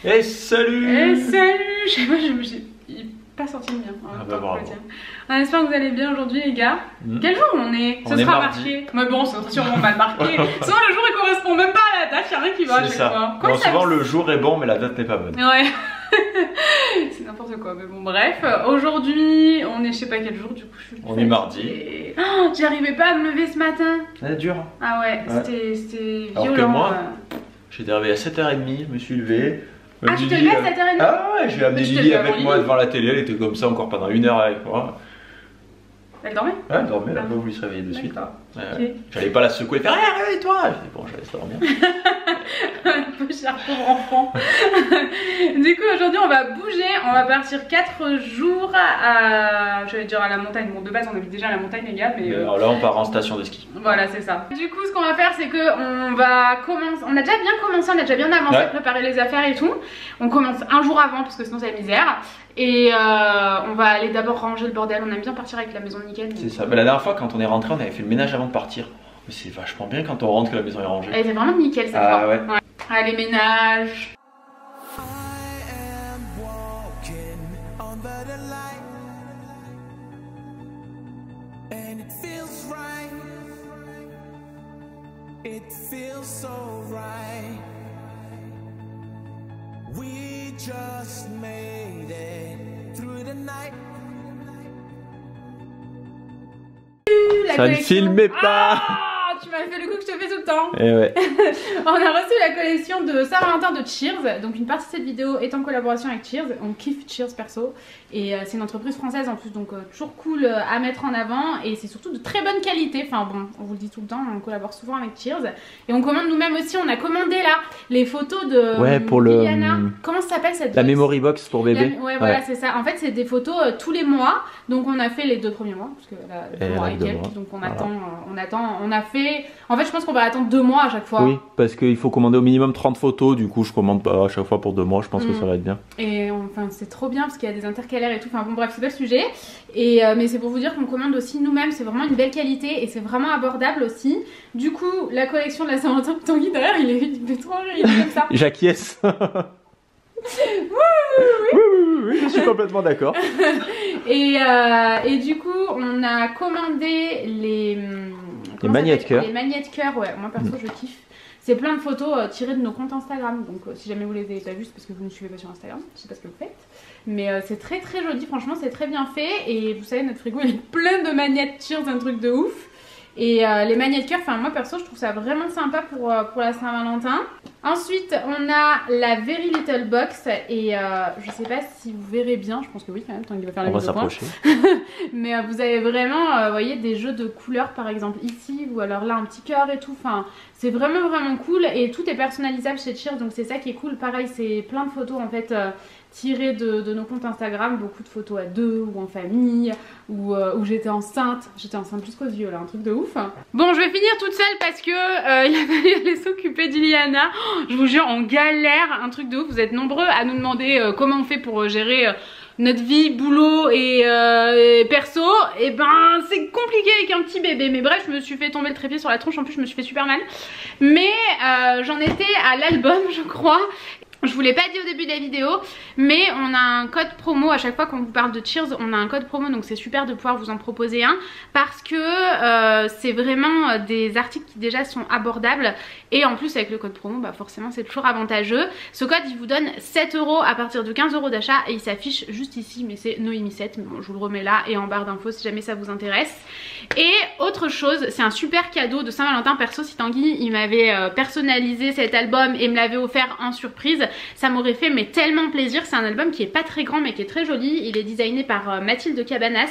Et salut! Et salut! Je sais pas, j'ai pas sorti le mien. Ah bah bravo. On espère que vous allez bien aujourd'hui les gars. Quel jour on est? Ce sera marqué. Mais bon, ce sera sûrement mal marqué. Souvent le jour il correspond même pas à la date, y'a rien qui va à chaque fois. Bon, souvent le jour est bon mais la date n'est pas bonne. Ouais. C'est n'importe quoi, mais bon bref. Aujourd'hui on est je sais pas quel jour du coup. On est mardi. Oh, j'y arrivais pas à me lever ce matin. C'est dur. Ah ouais, c'était violent. Alors que moi, j'étais réveillé à 7h30, je me suis levé. Ah, tu te levais à 7h30? Ah ouais, j'ai amené Lily avec moi devant la télé, elle était comme ça encore pendant 1 heure avec moi. Elle dormait? Ouais, elle dormait, elle a pas voulu se réveiller de suite. Okay. J'allais pas la secouer et faire hey, réveille-toi! J'ai dit bon, je laisse dormir. Un peu cher pauvre enfant. Du coup, aujourd'hui, on va bouger. On va partir 4 jours à. J'allais dire à la montagne. Bon, de base, on habite déjà à la montagne, les gars. Mais alors là, on part en station de ski. Voilà, c'est ça. Du coup, ce qu'on va faire, c'est qu'on va commencer. On a déjà bien commencé, on a déjà bien avancé à préparer les affaires et tout. On commence un jour avant parce que sinon, c'est la misère. Et on va aller d'abord ranger le bordel. On aime bien partir avec la maison nickel. C'est ça. Mais la dernière fois, quand on est rentré, on avait fait le ménage avant de partir. Mais c'est vachement bien quand on rentre que la maison est rangée. Elle était vraiment nickel cette fois. Ouais. Allez, ménage. It feels so right. We just made it through the night. Ça ne filmait pas. Tu m'as fait le coup que je te fais tout le temps. Et ouais. On a reçu la collection de Saint-Valentin de Cheers. Donc une partie de cette vidéo est en collaboration avec Cheers. On kiffe Cheers perso. Et c'est une entreprise française en plus, donc toujours cool à mettre en avant. Et c'est surtout de très bonne qualité. Enfin bon, on vous le dit tout le temps, on collabore souvent avec Cheers. Et on commande nous-mêmes aussi. On a commandé là les photos de pour Liliana. Comment ça s'appelle cette box? La memory box pour bébé. Voilà, c'est ça. En fait, c'est des photos tous les mois. Donc on a fait les 2 premiers mois. Parce que là, 2 mois et quelques. Donc on attend, on a fait. En fait, je pense qu'on va attendre 2 mois à chaque fois. Oui, parce qu'il faut commander au minimum 30 photos. Du coup, je commande pas à chaque fois pour 2 mois. Je pense que ça va être bien. Et enfin, c'est trop bien parce qu'il y a des intercalaires et tout. Enfin bon, bref, c'est pas le sujet. Et mais c'est pour vous dire qu'on commande aussi nous-mêmes. C'est vraiment une belle qualité et c'est vraiment abordable aussi. Du coup, la collection de la Saint-Valentin, Tanguy derrière, il est trop rire, il est comme ça. J'acquiesce. Oui, je suis complètement d'accord. Et du coup, on a commandé les magnettes cœur. Les magnettes cœur, ouais, moi perso je kiffe. C'est plein de photos tirées de nos comptes Instagram. Donc si jamais vous les avez pas vues, c'est parce que vous ne suivez pas sur Instagram. Je sais pas ce que vous faites. Mais c'est très très joli, franchement c'est très bien fait. Et vous savez, notre frigo il est plein de magnettes Cheers, un truc de ouf. Et les magnettes cœur, enfin moi perso je trouve ça vraiment sympa pour la Saint-Valentin. Ensuite on a la Very Little Box et je sais pas si vous verrez bien, je pense que oui quand même, tant qu'il va faire la vidéo. On va s'approcher. Mais vous avez vraiment, vous voyez, des jeux de couleurs par exemple ici, ou alors là un petit cœur et tout, enfin c'est vraiment cool et tout est personnalisable chez Cheers, donc c'est ça qui est cool. Pareil, c'est plein de photos en fait tirées de nos comptes Instagram, beaucoup de photos à 2 ou en famille, ou où j'étais enceinte jusqu'aux yeux là, un truc de ouf. Bon, je vais finir toute seule parce que il a fallu aller s'occuper d'Iliana. Je vous jure, on galère, un truc de ouf. Vous êtes nombreux à nous demander comment on fait pour gérer notre vie, boulot et perso. Et ben c'est compliqué avec un petit bébé. Mais bref, je me suis fait tomber le trépied sur la tronche. En plus je me suis fait super mal. Mais j'en étais à l'album je crois. Je vous l'ai pas dit au début de la vidéo, mais on a un code promo à chaque fois qu'on vous parle de Cheers, on a un code promo, donc c'est super de pouvoir vous en proposer un parce que c'est vraiment des articles qui déjà sont abordables et en plus avec le code promo, bah forcément c'est toujours avantageux. Ce code il vous donne 7 € à partir de 15 € d'achat et il s'affiche juste ici, mais c'est Noémie7, mais bon je vous le remets là et en barre d'infos si jamais ça vous intéresse. Et autre chose, c'est un super cadeau de Saint-Valentin perso. Si Tanguy il m'avait personnalisé cet album et me l'avait offert en surprise, ça m'aurait fait mais tellement plaisir. C'est un album qui est pas très grand mais qui est très joli. Il est designé par Mathilde Cabanas,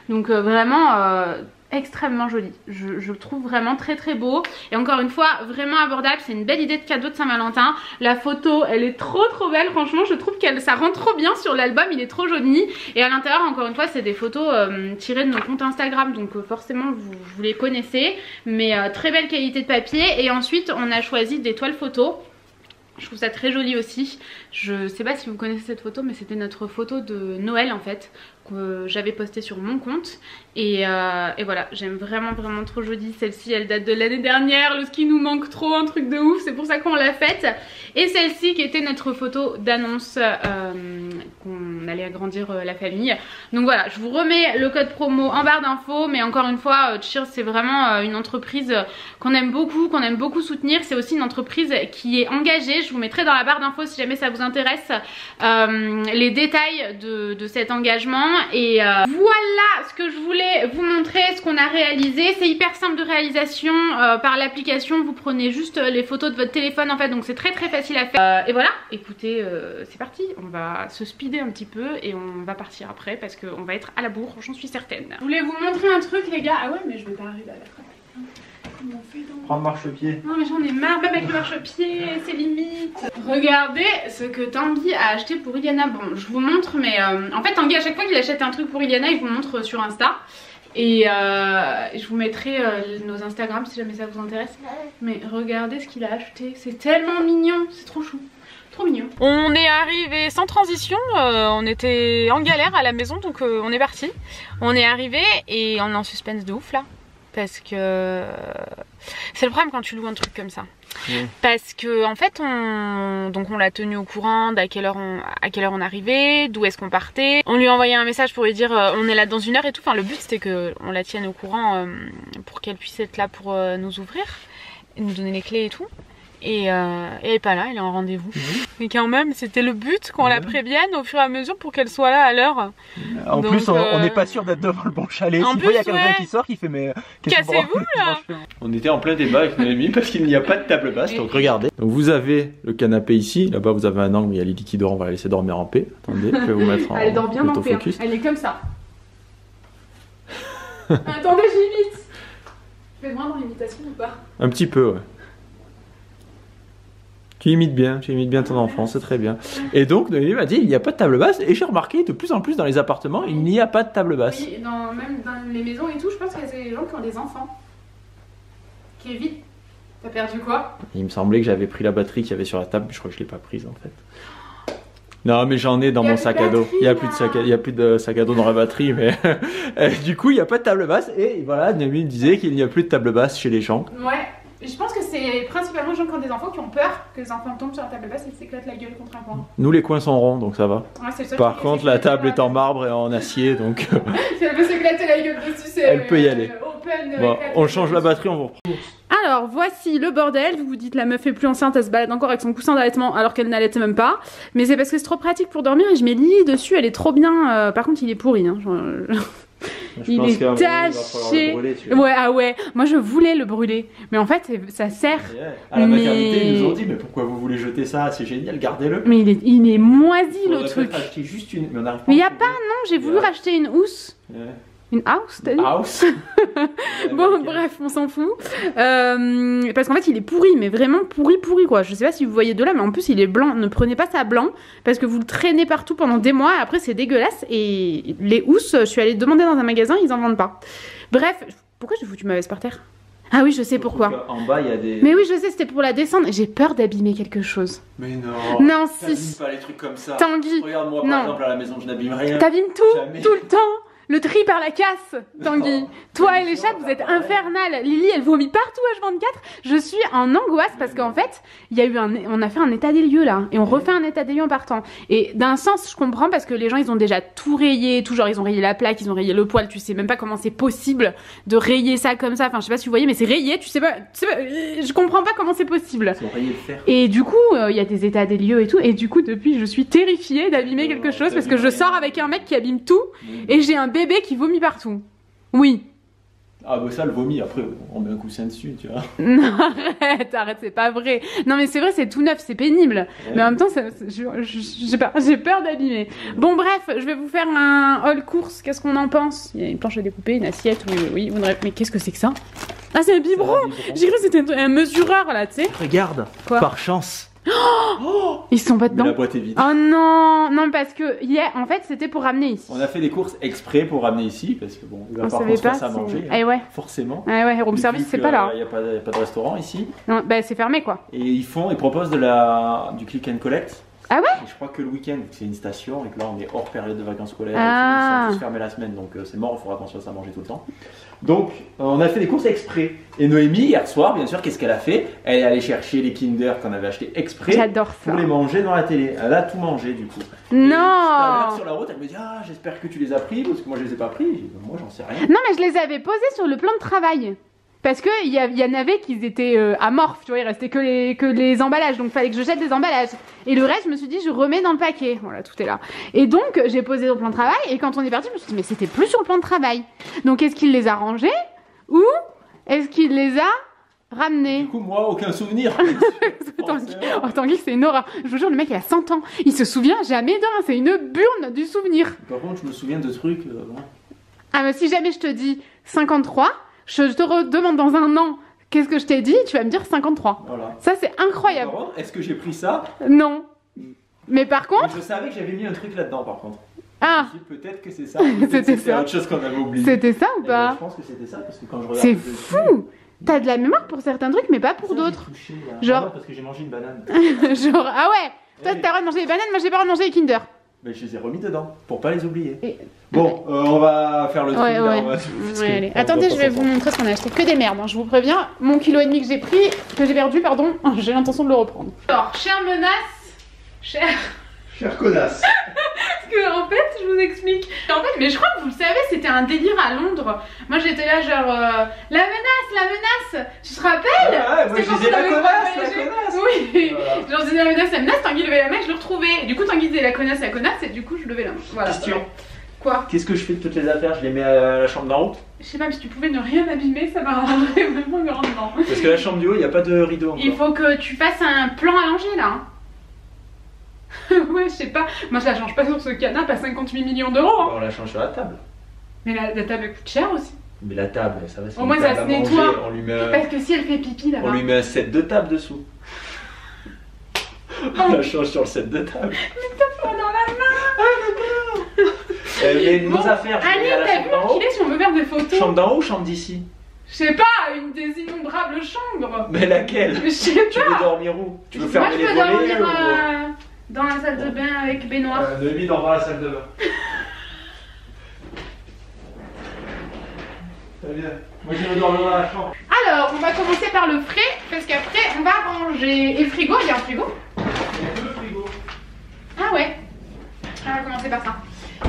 donc vraiment extrêmement joli. Je le trouve vraiment très très beau et encore une fois vraiment abordable. C'est une belle idée de cadeau de Saint-Valentin. La photo elle est trop belle, franchement je trouve que ça rend trop bien sur l'album, il est trop joli. Et à l'intérieur encore une fois c'est des photos tirées de nos comptes Instagram, donc forcément vous les connaissez, mais très belle qualité de papier. Et ensuite on a choisi des toiles photos. Je trouve ça très joli aussi. Je sais pas si vous connaissez cette photo, mais c'était notre photo de Noël en fait que j'avais posté sur mon compte. Et voilà, j'aime vraiment trop Jodie. Celle-ci elle date de l'année dernière, le ski nous manque trop, un truc de ouf, c'est pour ça qu'on l'a faite. Et celle-ci qui était notre photo d'annonce qu'on allait agrandir la famille. Donc voilà, je vous remets le code promo en barre d'infos. Mais encore une fois, Cheers c'est vraiment une entreprise qu'on aime beaucoup soutenir. C'est aussi une entreprise qui est engagée. Je vous mettrai dans la barre d'infos si jamais ça vous intéresse les détails de cet engagement. Et voilà ce que je voulais vous montrer, ce qu'on a réalisé. C'est hyper simple de réalisation par l'application. Vous prenez juste les photos de votre téléphone en fait, donc c'est très facile à faire. Et voilà, écoutez, c'est parti. On va se speeder un petit peu et on va partir après parce qu'on va être à la bourre, j'en suis certaine. Je voulais vous montrer un truc les gars. Ah ouais, mais je vais pas arriver à la frapper. Comment on fait donc ? Prends le marchepied. Non mais j'en ai marre, même avec le marchepied, c'est limite. Regardez ce que Tanguy a acheté pour Iliana. Bon, je vous montre, mais en fait Tanguy à chaque fois qu'il achète un truc pour Iliana, il vous montre sur Insta. Et je vous mettrai nos Instagram si jamais ça vous intéresse. Mais regardez ce qu'il a acheté, c'est tellement mignon, c'est trop chou. Trop mignon. On est arrivé sans transition, on était en galère à la maison donc on est parti. On est arrivé et on est en suspense de ouf là. Parce que c'est le problème quand tu loues un truc comme ça. Parce que en fait on l'a tenu au courant d'à quelle heure on arrivait, d'où est-ce qu'on partait. On lui a envoyé un message pour lui dire on est là dans 1 heure et tout. Enfin le but c'était qu'on la tienne au courant pour qu'elle puisse être là pour nous ouvrir et nous donner les clés et tout. Et elle est pas là, elle est en rendez-vous. Mais quand même, c'était le but qu'on la prévienne au fur et à mesure pour qu'elle soit là à l'heure. En donc, plus, on n'est pas sûr d'être devant le bon chalet. Si il y a quelqu'un qui sort, qui fait mais cassez-vous là. On était en plein débat avec Noémie parce qu'il n'y a pas de table basse. Donc regardez. Donc vous avez le canapé ici. Là-bas vous avez un angle, mais il y a Lily qui dort. On va la laisser dormir en paix. Attendez, je vais vous mettre en elle dort bien en paix. Elle est comme ça. Attendez, j'imite. Fais-moi dans l'imitation ou pas? Un petit peu, ouais. Tu imites bien ton enfant, c'est très bien. Et donc, Noémie m'a dit, il n'y a pas de table basse. Et j'ai remarqué, de plus en plus dans les appartements, il n'y a pas de table basse. Oui, même dans les maisons et tout, je pense qu'il y a des gens qui ont des enfants. Kevin, t'as perdu quoi? Il me semblait que j'avais pris la batterie qu'il y avait sur la table, mais je crois que je ne l'ai pas prise en fait. Non, mais j'en ai dans mon sac à dos. Il n'y a plus de sac à dos dans la batterie, mais du coup, il n'y a pas de table basse. Et voilà, Noémie me disait qu'il n'y a plus de table basse chez les gens. Ouais. Je pense que c'est principalement les gens qui ont des enfants qui ont peur que les enfants tombent sur la table basse et s'éclatent la gueule contre un coin. Nous les coins sont ronds donc ça va. Ouais, par contre la table est en marbre et en acier donc... si elle veut s'éclater la gueule dessus, c'est... Elle peut y aller. Bon, on change la batterie, on vous reprend. Alors voici le bordel, vous vous dites la meuf est plus enceinte, elle se balade encore avec son coussin d'allaitement alors qu'elle n'allait même pas. Mais c'est parce que c'est trop pratique pour dormir et je mets Lily dessus, elle est trop bien. Par contre il est pourri hein. Il est taché. Ouais, ah ouais, moi je voulais le brûler. Mais en fait, ça sert. À la maternité, ils nous ont dit, mais pourquoi vous voulez jeter ça? C'est génial, gardez-le. Mais il est moisi le truc. Juste une... Mais il n'y a pas, non, j'ai voulu racheter une housse. Une house, t'as dit? House. Bon, bref, on s'en fout. Parce qu'en fait, il est pourri, mais vraiment pourri quoi. Je sais pas si vous voyez de là, mais en plus, il est blanc. Ne prenez pas ça blanc, parce que vous le traînez partout pendant des mois, et après, c'est dégueulasse. Et les housses, je suis allée demander dans un magasin, ils en vendent pas. Bref, pourquoi j'ai foutu ma veste par terre? Ah oui, je sais pourquoi. En bas, il y a des... Mais oui, je sais, c'était pour la descendre. J'ai peur d'abîmer quelque chose. Mais non. Non, si. T'abîmes pas les trucs comme ça. Tanguy. Regarde-moi, par exemple, à la maison, je n'abîme rien. T'abîmes tout, jamais. tout le temps. Le tri par la casse, Tanguy. Toi et les chats, vous êtes infernales. Lily, elle vomit partout H24. Je suis en angoisse parce qu'en fait, on a fait un état des lieux là. Et on refait un état des lieux en partant. Et d'un sens, je comprends parce que les gens, ils ont déjà tout rayé. Tout genre, ils ont rayé la plaque, ils ont rayé le poêle. Tu sais même pas comment c'est possible de rayer ça comme ça. Enfin, je sais pas si vous voyez, mais c'est rayé. Tu sais pas, je comprends pas comment c'est possible. Ils ont rayé le fer. Et du coup, il y a des états des lieux et tout. Et du coup, depuis, je suis terrifiée d'abîmer quelque chose parce que je sors avec un mec qui abîme tout. Et j'ai un bébé qui vomit partout. Oui. Ah bah ça, le vomi, après on met un coussin dessus, tu vois. Non, arrête, c'est pas vrai. Non mais c'est vrai, c'est tout neuf, c'est pénible. Ouais. Mais en même temps, j'ai peur d'abîmer. Bon bref, je vais vous faire un haul course, qu'est-ce qu'on en pense? Il y a une planche à découper, une assiette, oui. Mais qu'est-ce que c'est que ça? Ah c'est un biberon. J'ai cru que c'était un mesureur là, tu sais. Regarde, quoi? Par chance. Oh, ils sont pas dedans. Mais la boîte est vide. Oh non, parce que hier, en fait, c'était pour ramener ici. On a fait des courses exprès pour ramener ici parce que bon, il va falloir qu'on se fasse à manger. Eh ouais. Forcément. Eh ouais, room service, c'est pas là. Il n'y a pas de restaurant ici. Non, bah c'est fermé quoi. Et ils proposent du click and collect. Ah ouais? Et je crois que le week-end, c'est une station et que là on est hors période de vacances scolaires, Ah. ils sont tous fermés la semaine, donc c'est mort, il faudra qu'on se fasse à manger tout le temps. Donc on a fait des courses exprès. Et Noémie, hier soir, bien sûr, qu'est-ce qu'elle a fait? Elle est allée chercher les Kinder qu'on avait achetés exprès J'adore ça. pour les manger dans la télé. Elle a tout mangé du coup. Et Non. tout à l'heure sur la route, elle me dit ah j'espère que tu les as pris parce que moi je les ai pas pris. J'ai dit, moi j'en sais rien. Non, mais je les avais posés sur le plan de travail. Parce que il y en avait qui étaient amorphes, tu vois, il restait que les emballages, donc il fallait que je jette des emballages. Et le reste, je me suis dit, je remets dans le paquet. Voilà, tout est là. Et donc, j'ai posé sur le plan de travail, et quand on est parti, je me suis dit, mais c'était plus sur le plan de travail. Donc, est-ce qu'il les a rangés ou est-ce qu'il les a ramenés? Du coup, moi, aucun souvenir. Tanguy, c'est une horreur. Je vous jure, le mec, il a 100 ans. Il se souvient jamais d'un. C'est une burne du souvenir. Par contre, je me souviens de trucs. Ah, mais si jamais je te dis 53, je te redemande dans un an qu'est-ce que je t'ai dit, tu vas me dire 53. Voilà. Ça, c'est incroyable. Par contre, est-ce que j'ai pris ça? Non. Mais par contre. Mais je savais que j'avais mis un truc là-dedans, par contre. Ah, Je me suis dit, peut-être que c'est ça. C'était ça. autre chose qu'on avait oublié. c'était ça ou Eh ben, pas? je pense que c'était ça parce que quand je regarde. C'est dessus, fou. T'as de la mémoire pour certains trucs, mais pas pour ça, j'ai d'autres. touché, là. Genre- Ah non, parce que j'ai mangé une banane. Genre, ah ouais. Toi, Eh. t'as le droit de manger les bananes, moi j'ai pas le droit de manger les Kinder. Mais je les ai remis dedans pour pas les oublier. Et- Bon, on va faire le tri. Ouais, là, ouais. on va- parce Ouais, que allez. on Attendez, va je pas vais s'en vous montrer ce qu'on a acheté. Que des merdes, hein, je vous préviens. Mon kilo et demi que j'ai pris, que j'ai perdu, pardon, j'ai l'intention de le reprendre. Alors, chère menace, chère. Cher connasse. Parce que, en fait, je vous explique. En fait, mais je crois que vous le savez, c'était un délire à Londres. Moi, j'étais là, genre, la menace, tu te rappelles? Ouais, moi je C'est quand disais on la avait connasse, la voyagé. connasse. Oui. Voilà. Genre, je disais la menace, Tanguy levait la main, je le retrouvais. Et du coup, Tanguy disait la connasse, et du coup, je levais la main. Voilà. Question. Quoi? Qu'est-ce que je fais de toutes les affaires? Je les mets à la chambre d'en haut? Je sais pas, mais si tu pouvais ne rien abîmer, ça m'arrangerait vraiment grandement. Parce que la chambre du haut, il n'y a pas de rideau encore. Il faut que tu fasses un plan allongé là. Hein. Ouais, je sais pas. Moi, je la change pas sur ce canapé à 58 millions d'euros. Hein. On la change sur la table. Mais la table elle coûte cher aussi. Mais la table, ça va. c'est Au une moins, ça table se à manger, nettoie. On lui met un, Parce que si elle fait pipi là-bas. on lui met un set de table dessous. On la change sur le set de table. Oh, dans la main. Mais nos Bon, affaires, je les allez, mets à la t'as chambre vu d'en haut. qu'il est si on veut faire des photos? Chambre d'en haut ou chambre d'ici? Je sais pas, une des innombrables chambres. Mais laquelle? Je sais Tu veux pas. dormir où? Tu veux Moi, fermer je les peux volets dormir ou... dans la salle de bain avec baignoire. Noémie dort dans la salle de bain. Très bien. Moi je dors dans la chambre. Alors, on va commencer par le frais, parce qu'après, on va ranger. Et le frigo, il y a un frigo? Il y a deux frigos. Ah ouais. On va commencer par ça.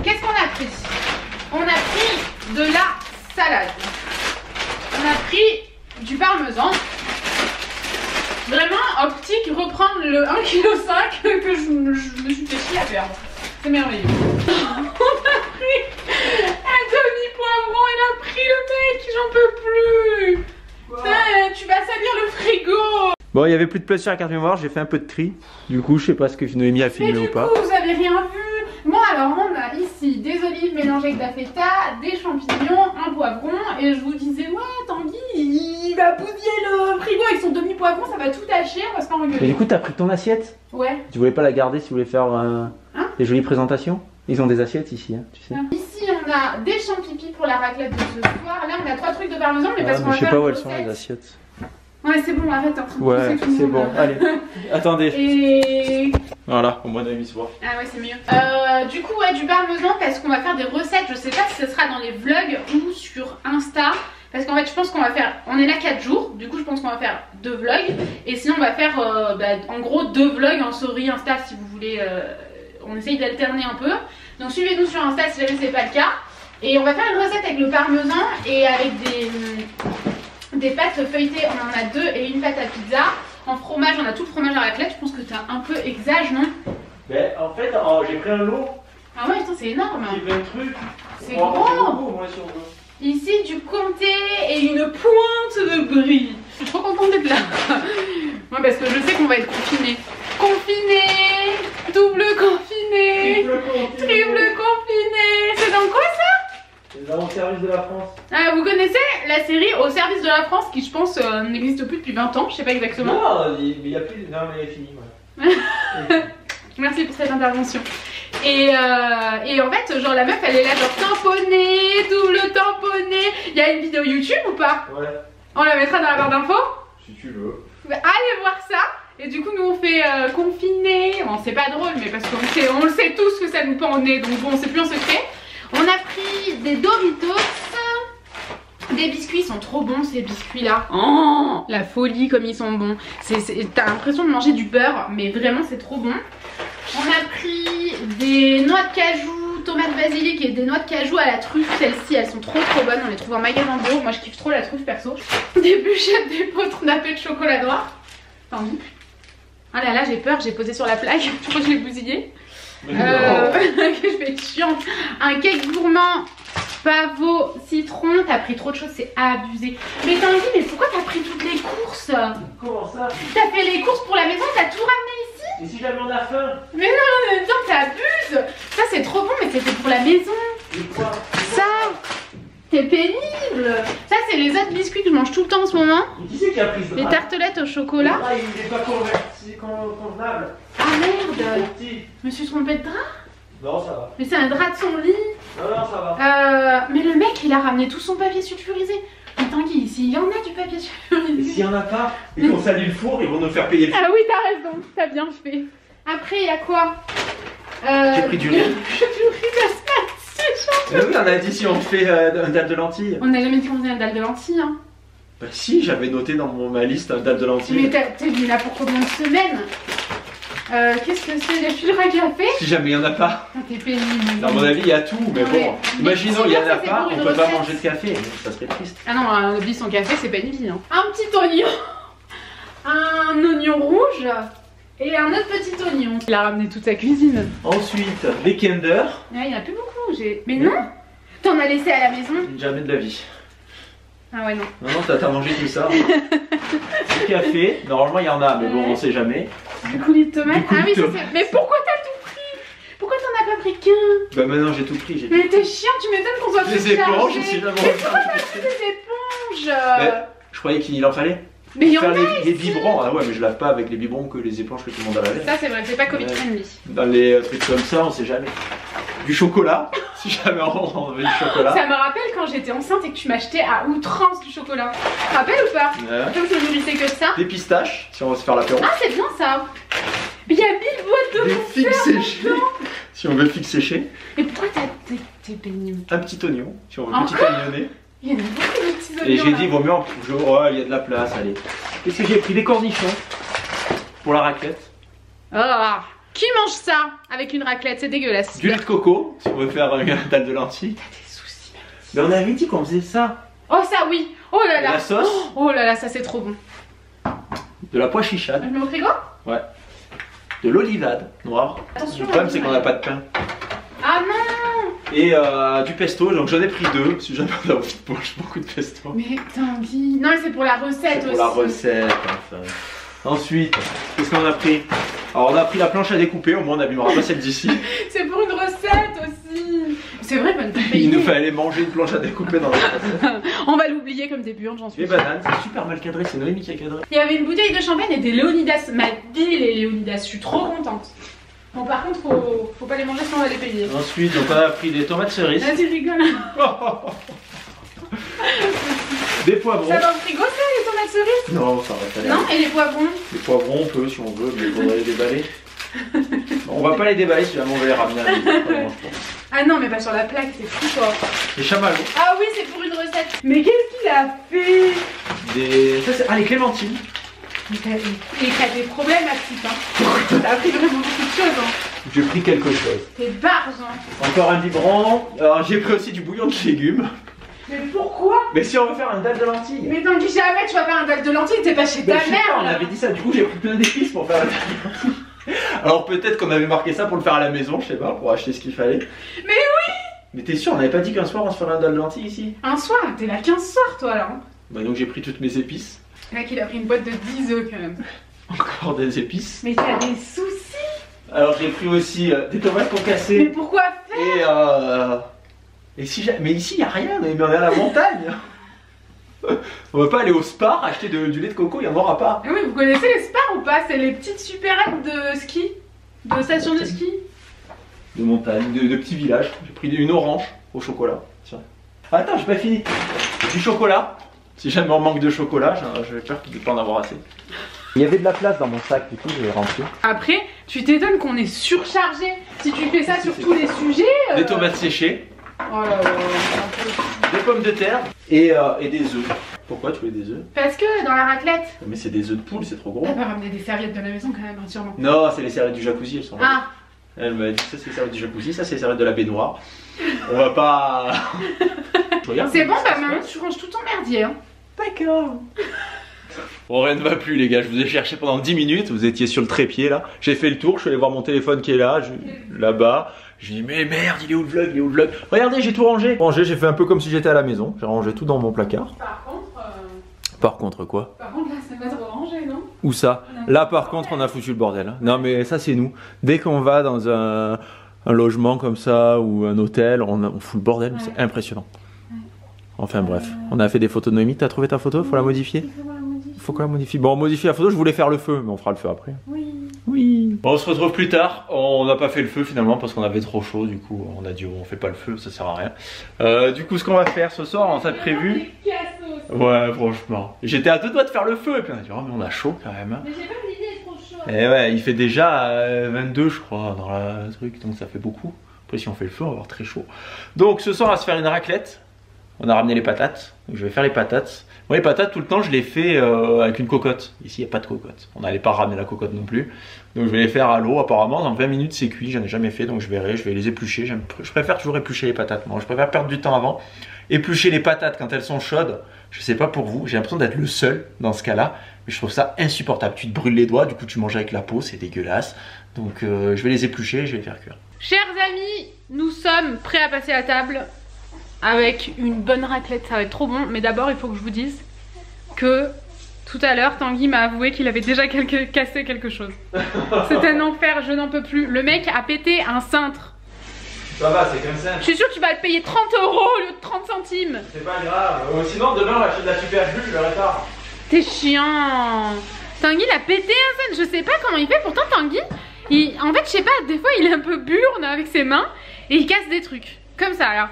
Qu'est-ce qu'on a pris? On a pris de la salade. On a pris du parmesan. Vraiment, optique, reprendre le 1,5 kg que je me suis fait chier à perdre. C'est merveilleux. On a pris un demi-poivron. Il a pris le mec, j'en peux plus. Putain, tu vas salir le frigo. Bon, il y avait plus de place sur la carte mémoire, j'ai fait un peu de tri. Du coup, je sais pas ce que Noémie a Mais filmé du ou pas. coup, vous avez rien vu. Moi, alors, on a ici des olives mélangées avec de la feta, des champignons, un poivron. Et je vous disais, ouais, Tanguy, il va bousiller le frigo avec son demi-poivron, ça va tout tâcher, on va se faire Mais engueuler. du coup, t'as pris ton assiette? Ouais. Tu voulais pas la garder si tu voulais faire Hein des jolies présentations? Ils ont des assiettes ici, hein, tu sais. Ici, on a des champignons pour la raclette de ce soir. Là, on a 3 trucs de parmesan, mais parce qu'on va je sais faire pas une où elles sont recette. les assiettes. Ouais, c'est bon, arrête. Hein. Ouais, Je sais que tout le c'est monde, bon, allez. Attendez. Et Voilà, au moins Noémie se voit. ah ouais, c'est mieux. Du coup, ouais, du parmesan parce qu'on va faire des recettes. Je sais pas si ce sera dans les vlogs ou sur Insta. Parce qu'en fait, je pense qu'on va faire. On est là 4 jours. Du coup, je pense qu'on va faire 2 vlogs. Et sinon, on va faire en gros 2 vlogs en story Insta si vous voulez. On essaye d'alterner un peu. Donc, suivez-nous sur Insta si jamais c'est pas le cas. Et on va faire une recette avec le parmesan et avec des pâtes feuilletées. On en a 2 et une pâte à pizza. En fromage, on a tout le fromage à raclette. Je pense que t'as un peu exage, non? Mais en fait, j'ai pris un lot. Ah ouais, putain, c'est énorme. J'ai fait un truc. C'est On va gros. manger beaucoup, moi, si on veut. Ici, du comté et une pointe de brie. Je suis trop contente d'être là. Ouais, parce que je sais qu'on va être confinés. Confinés, double confiné, triple confiné. C'est dans quoi ça? C'est dans le service de la France. Ah, vous connaissez la série Au service de la France qui, je pense, n'existe plus depuis 20 ans. Je sais pas exactement. Non, il y a plus. Non, mais elle est finie, ouais. Merci pour cette intervention. Et en fait, genre la meuf elle est là genre tamponnée, double tamponnée. Il y a une vidéo YouTube ou pas? Ouais, On la mettra dans la barre d'infos. si tu veux. Allez voir ça. Et du coup, nous on fait confiner. Bon, c'est pas drôle, mais parce qu'on le sait tous que ça nous pend au nez, donc bon, c'est plus un secret. On a pris des Doritos. Des biscuits, ils sont trop bons ces biscuits là. Oh, la folie comme ils sont bons. T'as l'impression de manger du beurre, mais vraiment c'est trop bon. On a pris des noix de cajou, tomates basilic et des noix de cajou à la truffe. Celles-ci elles sont trop bonnes, on les trouve en magasin bio. Moi je kiffe trop la truffe perso. Des bûchettes d'épeautre nappées de chocolat noir. Attendez. Ah là là, j'ai peur, j'ai posé sur la plaque. Je crois que je l'ai bousillé. Je vais être chiante. Un cake gourmand pavot citron. T'as pris trop de choses, c'est abusé. Mais Tanguy, mais pourquoi t'as pris toutes les courses? Comment ça? T'as fait les courses pour la maison, t'as tout ramené ici? Et si jamais on a faim? Mais non, en même temps t'abuses. Ça c'est trop bon, mais c'était pour la maison. Et quoi? Ça, c'est pénible. Ça c'est les autres biscuits que je mange tout le temps en ce moment. Mais qui c'est qui a pris ce Les drap? tartelettes au chocolat. Ah, il est pas convenable. Ah merde, Petit. je me suis trompée de drap. Non, ça va. Mais c'est un drap de son lit. Non, non, ça va. Mais le mec il a ramené tout son papier sulfurisé. Mais Tanguy, s'il y en a du papier Et sulfurisé. s'il y en a pas, et qu'on salue le four, ils vont nous faire payer le four. Ah oui, t'as raison, t'as bien fait. Après, il y a quoi? J'ai pris du riz. Du riz basmati. Mais oui, on a dit si on fait un dalle de lentilles. On n'a jamais dit qu'on faisait un dalle de lentilles. Hein. Bah si, j'avais noté dans ma liste un dalle de lentilles. Mais t'es venu là pour combien de semaines? Qu'est-ce que c'est? Les filtres à café? Si jamais il y en a pas. Ah, t'es pénible. À mon avis, il y a tout, mais Ouais. bon. Mais Imaginons, il y en a ça, c'est pas, pour on une peut pas recette. manger de café. Ça serait triste. Ah non, on oublie son café, c'est pas une vie. Hein. Un petit oignon. Un oignon rouge. Et un autre petit oignon. Il a ramené toute sa cuisine. Ensuite, les Kinder. Ouais, il y en a plus beaucoup. Mais non. T'en as laissé à la maison? Jamais de la vie. Ah ouais, non. Non, non, t'as mangé tout ça. Du café, normalement il y en a, mais bon, on sait jamais. Du coulis de tomate. Du coulis Ah oui, de ça tomate. c'est. Mais pourquoi t'as tout pris? Pourquoi t'en as pas pris qu'un? Bah maintenant j'ai tout pris. J'ai Mais t'es chiant, tu m'étonnes qu'on soit les éponges, je sais jamais. Mais pourquoi t'as pris des éponges? Je croyais qu'il en fallait. Mais il y en Faire a les ici. biberons. Ah ouais, mais je lave pas avec les biberons que les éponges que tout le monde a lavé. Ça c'est vrai, c'est pas Covid friendly. Dans les trucs comme ça, on sait jamais. Du chocolat, si jamais on veut du chocolat. Ça me rappelle quand j'étais enceinte et que tu m'achetais à outrance du chocolat. Tu te rappelles ou pas? Ouais. Comme je ne nourrissais que de ça. Des pistaches, si on va se faire l'apéro. Ah c'est bien ça. Mais il y a 1000 boîtes de Des figues conserve séchées, dedans. si on veut figues séchées. Et pourquoi t'es pénible? Un petit oignon, si on veut Encore petit oignonné. Il y en a beaucoup de petits oignons. Et j'ai là. dit, vaut mieux en oh, il y a de la place, allez. Qu'est-ce que j'ai pris? Des cornichons pour la raclette. Ah, qui mange ça avec une raclette? C'est dégueulasse. Du lait de coco, si on veut faire un dalle de lentilles. T'as des soucis. Mais on avait dit qu'on faisait ça. Oh ça oui. Oh là Et là. la sauce, Oh là là, ça c'est trop bon. de la pois chichade, Je mets au frigo? ouais. De l'olivade noire. Attention. Le problème c'est qu'on n'a pas de pain. Ah non. Et du pesto, donc j'en ai pris 2, si jamais on a envie de manger beaucoup de pesto. Mais Tanguy. Non mais c'est pour la recette C'est pour aussi. la recette, enfin. Ensuite, qu'est-ce qu'on a pris? Alors on a pris la planche à découper, au moins on n'abîmera pas celle d'ici. C'est pour une recette aussi. C'est vrai, bonne Il nous fallait manger une planche à découper dans la recette. On va l'oublier comme des burnes, j'en suis Les sûre. bananes, c'est super mal cadré, c'est Noémie qui a cadré. Il y avait une bouteille de champagne et des Léonidas. Ma vie les Léonidas, je suis trop contente. Bon par contre faut pas les manger sinon on va les payer. Ensuite, donc on a pris des tomates cerises, Vas-y rigole. des poivrons. Ça va au frigo ça les tomates cerises? Non, ça va pas. Non, et les poivrons? Les poivrons, on peut si on veut, mais il faudrait les déballer. On va pas les déballer si jamais on va les ramener à la maison. Ah non mais pas sur la plaque, c'est fou quoi. Les chamallows, Ah oui c'est pour une recette. Mais qu'est-ce qu'il a fait? des. Ça, c'est... Ah, les clémentines. Mais t'as des problèmes à petit hein. T'as appris vraiment beaucoup de choses hein. J'ai pris quelque chose. T'es barge hein. Encore un biberon. Alors j'ai pris aussi du bouillon de légumes. Mais pourquoi? Mais si on veut faire une dalle de lentilles. Mais Tanguy jamais tu vas faire un dalle de lentilles, t'es pas chez Ben, ta je sais mère pas, on là. avait dit ça, du coup j'ai pris plein d'épices pour faire la dalle de lentilles. Alors peut-être qu'on avait marqué ça pour le faire à la maison, je sais pas, pour acheter ce qu'il fallait. Mais oui. Mais t'es sûr, on n'avait pas dit qu'un soir on se ferait un dalle de lentilles ici? Un soir, t'es là 15 soirs toi là hein. Bah donc j'ai pris toutes mes épices. Le mec il a pris une boîte de 10 œufs quand même. Encore des épices. Mais t'as des soucis. Alors j'ai pris aussi des tomates Mais concassées. pourquoi faire? Et si mais ici il y a rien, mais on est à la montagne. On va pas aller au Spar acheter du lait de coco, il y en aura pas. Ah oui, vous connaissez les Spars ou pas? C'est les petites supérettes de ski. De station de ski. De montagne, de petits villages. J'ai pris une orange au chocolat. Tiens. Attends, j'ai pas fini. Du chocolat. Si jamais on manque de chocolat, j'ai peur de ne pas en avoir assez. Il y avait de la place dans mon sac, du coup je l'ai rempli. Après, tu t'étonnes qu'on est surchargé. Si tu fais ça sur tous les sujets. Des tomates séchées. Oh là là. Des pommes de terre et des œufs. Pourquoi tu veux des œufs? Parce que dans la raclette. Mais c'est des œufs de poule, c'est trop gros. T'as pas ramené des serviettes de la maison quand même, sûrement. Non, c'est les serviettes du jacuzzi, elles sont là. Ah. Elle m'a dit ça c'est les serviettes du jacuzzi, ça c'est les serviettes de la baignoire. On va pas. C'est bon, bah maman, tu ranges tout ton merdier. Hein. D'accord. Bon, rien ne va plus les gars, je vous ai cherché pendant 10 minutes, vous étiez sur le trépied là. J'ai fait le tour, je suis allé voir mon téléphone qui est là, là-bas. J'ai dit mais merde, il est où le vlog, il est où le vlog? Regardez, j'ai tout rangé. J'ai fait un peu comme si j'étais à la maison, j'ai rangé tout dans mon placard. Par contre... Par contre quoi? Par contre là, c'est pas trop rangé, non? Où ça? Là par contre on a foutu le bordel. Non mais ça c'est nous. Dès qu'on va dans un logement comme ça ou un hôtel, on fout le bordel, ouais. C'est impressionnant. Ouais. Enfin bref, on a fait des photos de Noémie, t'as trouvé ta photo? Faut la modifier? Faut qu'on la modifie. Bon, on modifie la photo, je voulais faire le feu, mais on fera le feu après. Oui. Oui. Bon, on se retrouve plus tard. On n'a pas fait le feu finalement parce qu'on avait trop chaud. Du coup, on a dit on fait pas le feu, ça sert à rien. Du coup, ce qu'on va faire ce soir, on s'est prévu. Ouais, franchement. J'étais à deux doigts de faire le feu et puis on a dit oh mais on a chaud quand même. Mais j'ai pas vu l'idée, trop chaud. Et ouais, il fait déjà 22 je crois dans le truc, donc ça fait beaucoup. Après si on fait le feu, on va avoir très chaud. Donc ce soir, on va se faire une raclette. On a ramené les patates, donc je vais faire les patates. Moi les patates tout le temps je les fais avec une cocotte. Ici il n'y a pas de cocotte, on n'allait pas ramener la cocotte non plus. Donc je vais les faire à l'eau apparemment, dans 20 minutes c'est cuit, j'en ai jamais fait donc je verrai, je vais les éplucher. Je préfère toujours éplucher les patates, moi je préfère perdre du temps avant. Éplucher les patates quand elles sont chaudes, je sais pas pour vous, j'ai l'impression d'être le seul dans ce cas là. Mais je trouve ça insupportable, tu te brûles les doigts, du coup tu manges avec la peau, c'est dégueulasse. Donc je vais les éplucher et je vais les faire cuire. Chers amis, nous sommes prêts à passer à table. Avec une bonne raclette, ça va être trop bon. Mais d'abord il faut que je vous dise que tout à l'heure Tanguy m'a avoué qu'il avait déjà cassé quelque chose. C'est un enfer, je n'en peux plus. Le mec a pété un cintre. Ça va, c'est comme ça. Je suis sûre que tu vas le payer 30 € au lieu de 30 centimes. C'est pas grave, sinon demain on va acheter de la super juge, je le répare. T'es chiant. Tanguy il a pété un cintre, je sais pas comment il fait. Pourtant Tanguy, en fait je sais pas, des fois il est un peu burne avec ses mains et il casse des trucs. Comme ça là.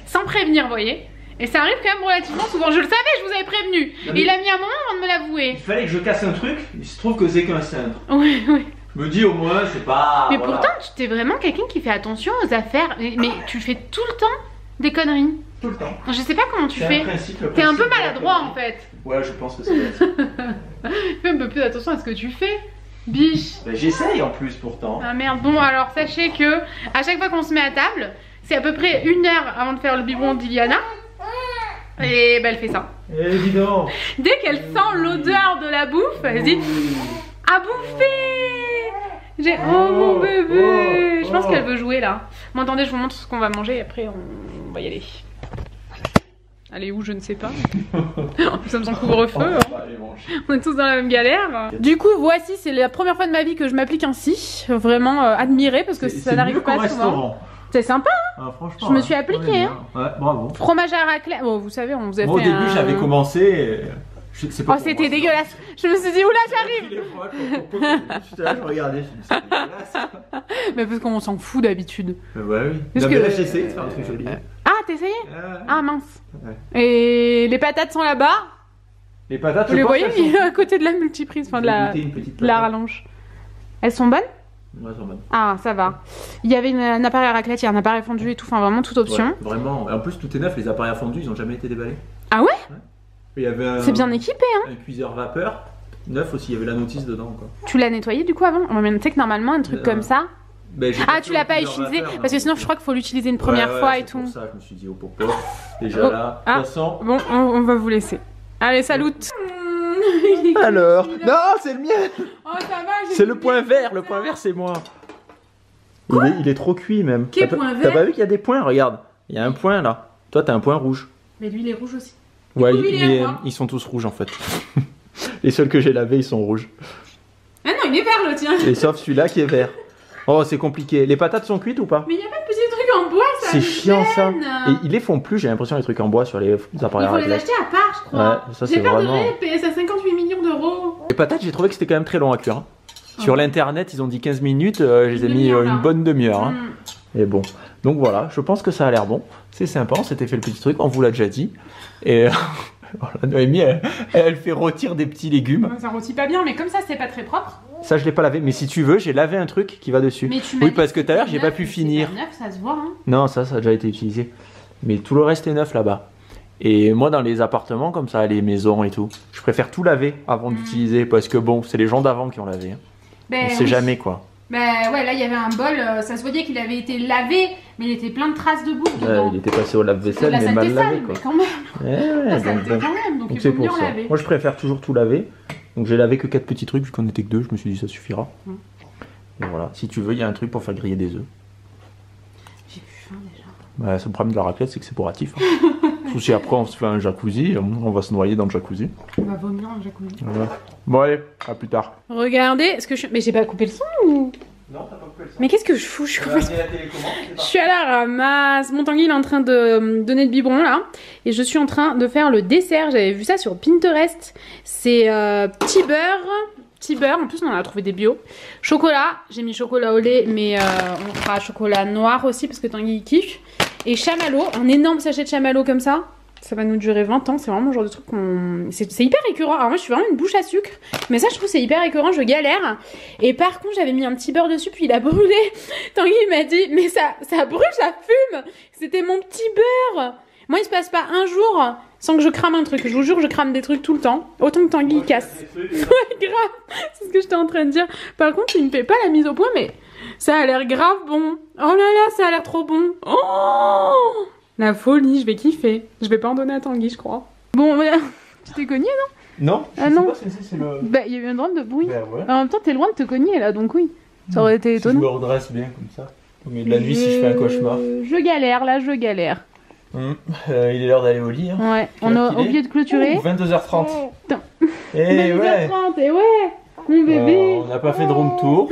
Sans prévenir, vous voyez. Et ça arrive quand même relativement souvent. Je le savais, je vous avais prévenu. Et il a mis un moment avant de me l'avouer. Il fallait que je casse un truc, il se trouve que c'est qu'un cintre. Oui, oui. Je me dis au moins, c'est pas. Mais voilà. pourtant, tu t'es vraiment quelqu'un qui fait attention aux affaires. Mais tu fais tout le temps des conneries. Tout le temps. Je sais pas comment tu fais. T'es un peu maladroit en fait. Ouais, je pense que c'est ça. Fais un peu plus attention à ce que tu fais. Biche. Bah, j'essaye en plus pourtant. Ah merde. Bon, alors sachez que à chaque fois qu'on se met à table, c'est à peu près 1 heure avant de faire le biberon d'Iliana. Et bah elle fait ça. Évidemment. Dès qu'elle sent l'odeur de la bouffe, elle se dit à bouffer. Oh mon bébé. Je pense qu'elle veut jouer là. Bon attendez, je vous montre ce qu'on va manger et après on va y aller. Allez où je ne sais pas. Nous sommes en couvre-feu. On est tous dans la même galère. Du coup voici, c'est la première fois de ma vie que je m'applique ainsi. Vraiment admirée parce que ça n'arrive pas souvent. C'est sympa hein. Ah, franchement, je me suis appliquée hein. Ouais, bravo. Fromage à raclette. Bon, vous savez, on vous a fait au début, j'avais commencé. Oh, c'était dégueulasse. Je me suis dit, oula, j'arrive. Je regardais, c'est dégueulasse. Mais parce qu'on s'en fout d'habitude. Ouais, oui. Parce que là, j'essaie de faire un truc joli. Ah, t'as essayé? Ah, mince. Ouais. Et les patates sont là-bas. Les patates, vous les voyez à côté de la multiprise, enfin de la rallonge. Elles sont bonnes? Ouais, sont bonnes. Ah, ça va. Il y avait un appareil à raclette, il y a un appareil fondu et tout, enfin vraiment toute option. Ouais, vraiment. Et en plus, tout est neuf, les appareils à fondu, ils ont jamais été déballés. Ah ouais, c'est bien équipé, hein. Un cuiseur vapeur, neuf aussi, il y avait la notice dedans, quoi. Tu l'as nettoyé du coup avant? On tu sais que normalement, un truc comme ça. Ah, tu l'as pas utilisé vapeur, parce que sinon je crois qu'il faut l'utiliser une première fois et tout. C'est pour ça, je me suis dit, oh pourquoi déjà là. De toute façon. Bon, on va vous laisser. Allez, salut. Alors, non, c'est le mien. Oh, ça va, c'est le point vert, le point vert c'est moi. Il est trop cuit même. Quel point vert? T'as pas vu qu'il y a des points? Regarde, il y a un point là. Toi t'as un point rouge. Mais lui il est rouge aussi. Ouais, ils sont tous rouges en fait. Les seuls que j'ai lavés ils sont rouges. Ah non, il est vert le tien. Et sauf celui-là qui est vert. Oh, c'est compliqué. Les patates sont cuites ou pas? Mais il y a pas de petits trucs en bois, ça. C'est chiant ça. Et ils les font plus, j'ai l'impression, les trucs en bois sur les appareils à raclette. Il faut les acheter à part, je crois. Ouais, ça c'est vraiment. J'ai vraiment. peur de payer ça 58 millions d'euros. Les patates, j'ai trouvé que c'était quand même très long à cuire. Sur l'internet, ils ont dit 15 minutes, je les ai mis une bonne demi-heure. Hein. Et bon, donc voilà, je pense que ça a l'air bon. C'est sympa, on s'était fait le petit truc, on vous l'a déjà dit. Et Voilà, Noémie, elle fait rôtir des petits légumes. Ça rôtit pas bien, mais comme ça, c'est pas très propre. Ça, je l'ai pas lavé. Mais si tu veux, j'ai lavé un truc qui va dessus. Mais tu Oui, parce que tout à l'heure, j'ai pas pu finir. Neuf, ça se voit, hein. Non, ça a déjà été utilisé. Mais tout le reste est neuf là-bas. Et moi, dans les appartements, comme ça, les maisons et tout, je préfère tout laver avant d'utiliser. Parce que bon, c'est les gens d'avant qui ont lavé. Hein. Ben, On sait jamais quoi. Bah ouais, là il y avait un bol, ça se voyait qu'il avait été lavé, mais il était plein de traces de bouffe dedans. Il était passé au lave-vaisselle, la mais mal saleté lavé sale, quoi. mais quand même. La saleté quand même, donc il faut c'est mieux pour en ça. laver. Moi, je préfère toujours tout laver. Donc j'ai lavé que 4 petits trucs, vu qu'on était que 2, je me suis dit ça suffira. Et voilà, si tu veux, il y a un truc pour faire griller des œufs. J'ai plus faim déjà. Bah, le problème de la raclette, c'est que c'est pour hâtif. Hein. Sauf si après on se fait un jacuzzi, on va se noyer dans le jacuzzi. On va vomir en jacuzzi. Voilà. Bon allez, à plus tard. Regardez, ce que je... Mais j'ai pas coupé le son ou... Non, t'as pas coupé le son. Mais qu'est-ce que je fous? Je suis à la ramasse. Mon Tanguy il est en train de donner le biberon là. Et je suis en train de faire le dessert. J'avais vu ça sur Pinterest. C'est petit beurre. En plus on en a trouvé des bio. Chocolat. J'ai mis chocolat au lait. Mais on fera chocolat noir aussi parce que Tanguy il kiffe. Et chamallow. Un énorme sachet de chamallow comme ça. Ça va nous durer 20 ans. C'est vraiment le genre de truc qu'on... C'est hyper écœurant. Alors moi je suis vraiment une bouche à sucre. Mais ça je trouve c'est hyper écœurant. Je galère. Et par contre j'avais mis un petit beurre dessus. Puis il a brûlé. Tanguy il m'a dit mais ça brûle, ça fume. C'était mon petit beurre. Moi il se passe pas un jour sans que je crame un truc. Je vous jure je crame des trucs tout le temps. Autant que Tanguy il casse. Ouais grave. C'est ce que j'étais en train de dire. Par contre il me fait pas la mise au point. Mais ça a l'air grave bon. Oh là là ça a l'air trop bon. Oh la folie, je vais kiffer. Je vais pas en donner à Tanguy, je crois. Bon, voilà. Tu t'es cogné, non? Non, Ah non. c'est le... Bah, il y a eu un drôle de bruit. Ben ouais. En même temps, t'es loin de te cogner, là, donc oui. Ça aurait été Si je étonnant. me redresse bien comme ça. Au milieu de la nuit, si je fais un cauchemar. Je galère, là, je galère. Il est l'heure d'aller au lit. Hein. Ouais, on a oublié de clôturer. 22h30. Putain. Et ouais. 22h30, et ouais, mon bébé. On n'a pas fait de room tour.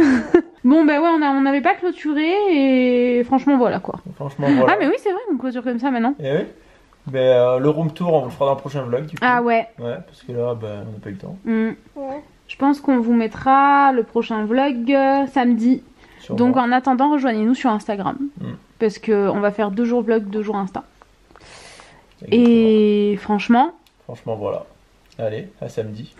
Bon, bah ouais, on n'avait pas clôturé, et franchement, voilà, quoi. Franchement, voilà. Ah, mais oui, c'est vrai, on clôture comme ça, maintenant. Et oui. Ben, le room tour, on vous le fera dans le prochain vlog, du coup. Ah ouais. Ouais, parce que là, ben, on n'a pas eu le temps. Je pense qu'on vous mettra le prochain vlog samedi. Sûrement. Donc en attendant, rejoignez-nous sur Instagram. Parce qu'on va faire 2 jours vlog, 2 jours Insta. Exactement. Et franchement... Franchement, voilà. Allez, à samedi.